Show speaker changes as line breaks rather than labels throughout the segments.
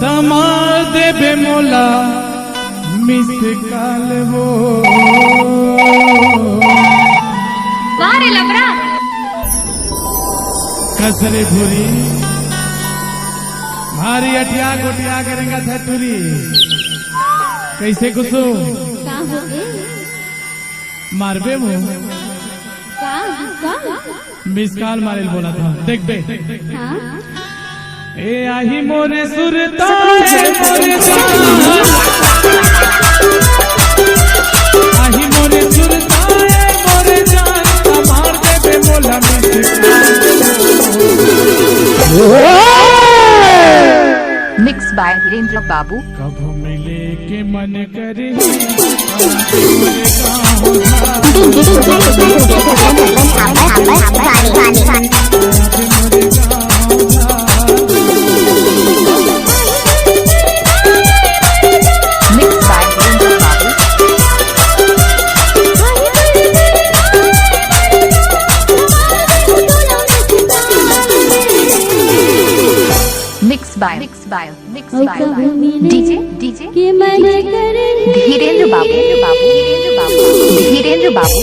तमार देबे मोला मिस काल वो
वारे लबड़ा
कसरे भूरी भारी अटिया गोटिया करेंगा थटूरी कैसे कुसो मारबे वो मिस काल मारे बोला था देख बे ए आही मोरे सुरता मोरे आही मोरे सुरता मोरे जान मार देबे मोला
मिक्स बाय वीरेंद्र बाबू।
कब मिले के मन करे
मिक्स बाय डीजे धीरेन्द्र बाबू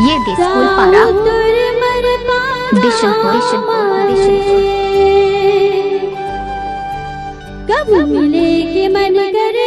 ये स्कूल पारा
कब मिले के मन करे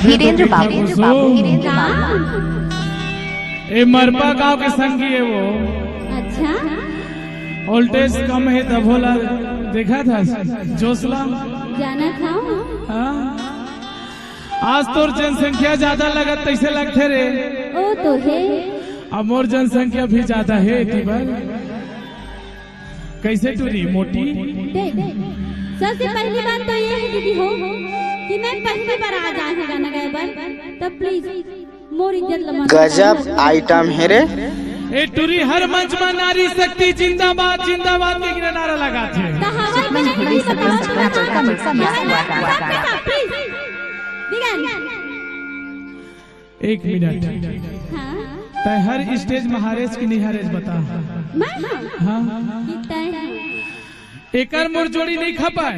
धीरेन्द्र बाबू
ए मरपा गांव के संगी है वो।
अच्छा
वोल्टेज कम है तब होला देखा था जोसला
जाना था
हाँ? आज तोर जनसंख्या ज्यादा लगत तैसे लगते रे
ओ तो है
अब मोर जनसंख्या भी ज्यादा है कैसे टूरी मोटी
सबसे पहली बात तो ये है दीदी हो कि मैं पहली बार आ जाए गाना गाए बार तब प्लीज मोर इज्जत लमा
गजब आइटम है रे।
ए टूरी हर मंच में नारी शक्ति जिंदाबाद जिंदाबाद के नारा लगाते हैं। एक मिनट तय हर स्टेज में हारेज की नहीं हारेज बता हाँ एकर मोर जोड़ी नहीं खपाए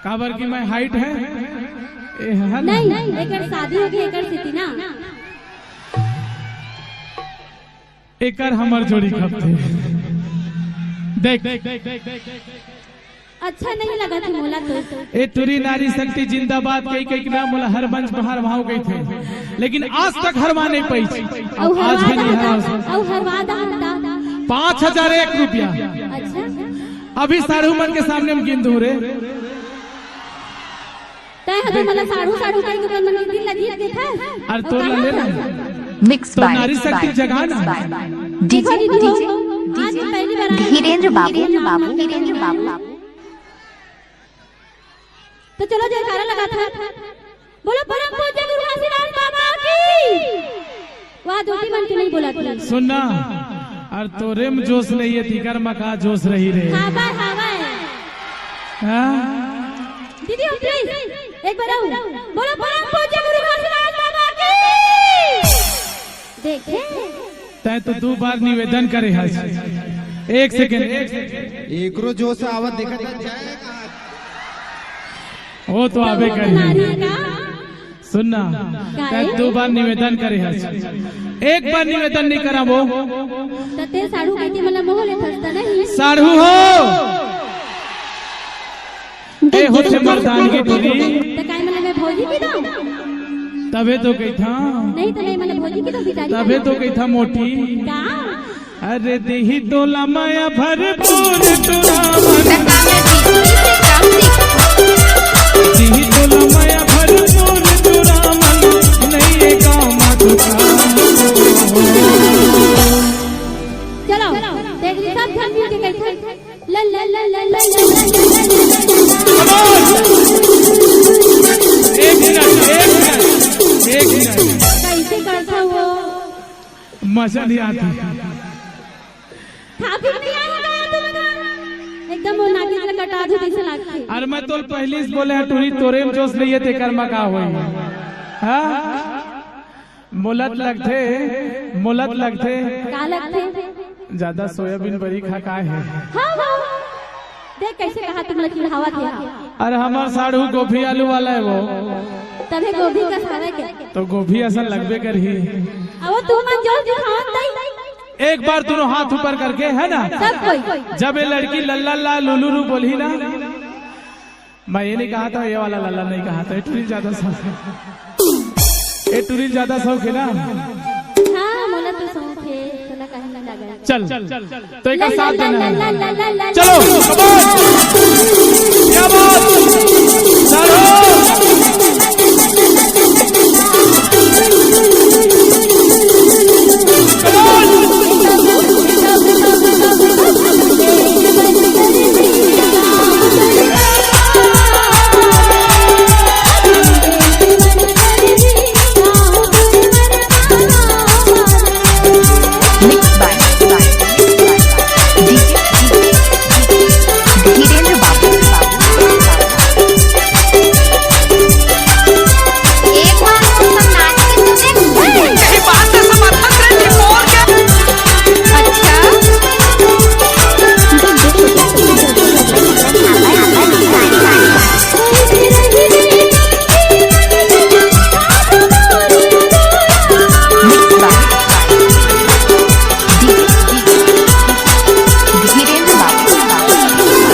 काबर की मैं हाइट है
नहीं एकर शादी होगी एकर स्थिति ना
एकर हमर जोड़ी खपते देख
अच्छा नहीं लगा था मोला तो
ए तुरी नारी शक्ति जिंदाबाद कई कई नाम मोला हर मंच बाहर भाव गई थे लेकिन आज तक हरवा नहीं पाई आज भी नहीं हरवा 5,001 रुपया अभी साढ़ू मन के सामने हम गिन दूं रे
तय हदे मला साढ़ू साढ़ू काई के मन में दिल लगी देखा
और तो ले ना
मिक्स
तो नारी शक्ति जगह ना
डीजे
आज पहली बार
धीरेन्द्र बाबू
तो चलो जयकारा लगा था बोलो परम पूज्य गुरु काशीनाथ बाबा की वाह दोती मन के नहीं बोला था
सुनना और तोरे में जोश नहीं है तीकर मका जोश रही रे
हां
हां
दीदी प्लीज एक बार आओ बोलो परम पूज्य गुरु काशीनाथ बाबा की देखे
तय तो 2 बार निवेदन करे है एक सेकंड
एकरो जोश आवत देखा
वो तो आवे
नारी
करी
का
सुनना
काय?
2 बार निवेदन करे हस एक बार निवेदन नहीं करा वो
तर ते साडू काही मला मोहले फसता नाही
साढ़ू हो ए होते मर्दानगी टुरी
तर काय मला मैं भौजी की दो
तबे तो कही था
नहीं तो नहीं मला भौजी की दो बिचारी
तबे तो कही था मोटी
का
अरे देही तोला माया भरपूर तुरावन देही तोला माया भरपूर तुरावन नहीं ये गाँव मधुका
चलो देख ली सब धन मिल के कैसे ला ला ला ला ला
एक मिनट
कैसे करता वो
मजा नहीं आती
था भी नहीं आएगा तुम्हारा एकदम वो नाकी से कटा दो कैसे लगती
अरे मैं तो पहले ही बोले हैं टूरी तोरे में जोश नहीं है ते कर्मा का हुई हाँ मुलत लगते
का लगते
ज्यादा सोयाबीन बड़ी खा का है
हाँ हाँ देख कैसे कहा तुम लोग चिढ़ावा थे
अरे हमार साढ़ू गोभी आलू वाला है वो
तभी गोभी का सारा के
तो गोभी ऐसा लगबे करी
अब तुम मन जो दिखाओ तई
एक बार दोनों हाथ ऊपर करके है ना
सब कोई
जब ये लड़की लल्ला ला लुलुरु बोली ना मैं ये नहीं कहा था ये वाला लल्ला नहीं कहा था ये टूरी ज्यादा शौक है ना
हाँ मोला तो शौक है चला कहीं ना लगा
चल तो एक साथ देना है
चलो
चलो क्या बात चलो
Mixed by DJ धीरेन्द्र बाबू
एक बार तो नाच के तुझे
यही बात है समर्थन से रिपोर्ट क्या
अच्छा
Mixed by धीरेन्द्र बाबू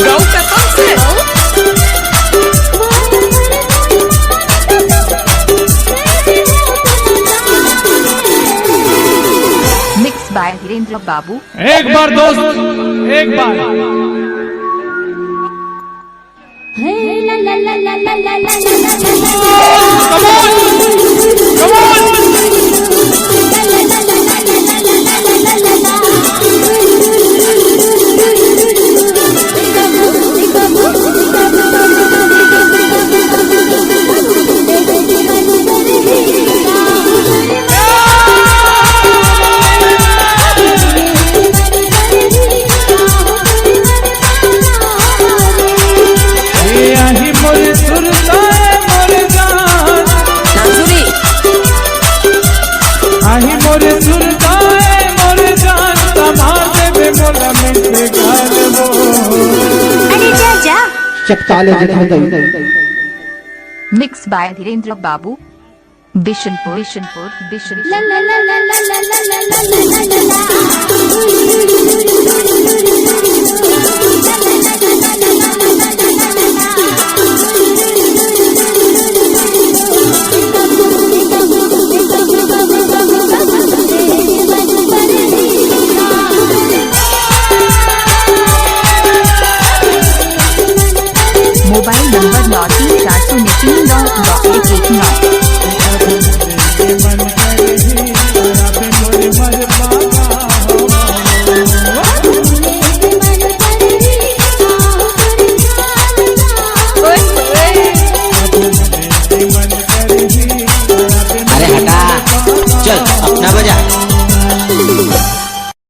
गौ कसम से
Mixed by धीरेन्द्र बाबू
एक बार दोस्त एक बार
हे ला ला ला ला ला ला ला
Mixed by धीरेन्द्र बाबू बिशनपुर
ला ला ला ला ला ला ला ला ला ला
मोबाइल नंबर 93499119।
जा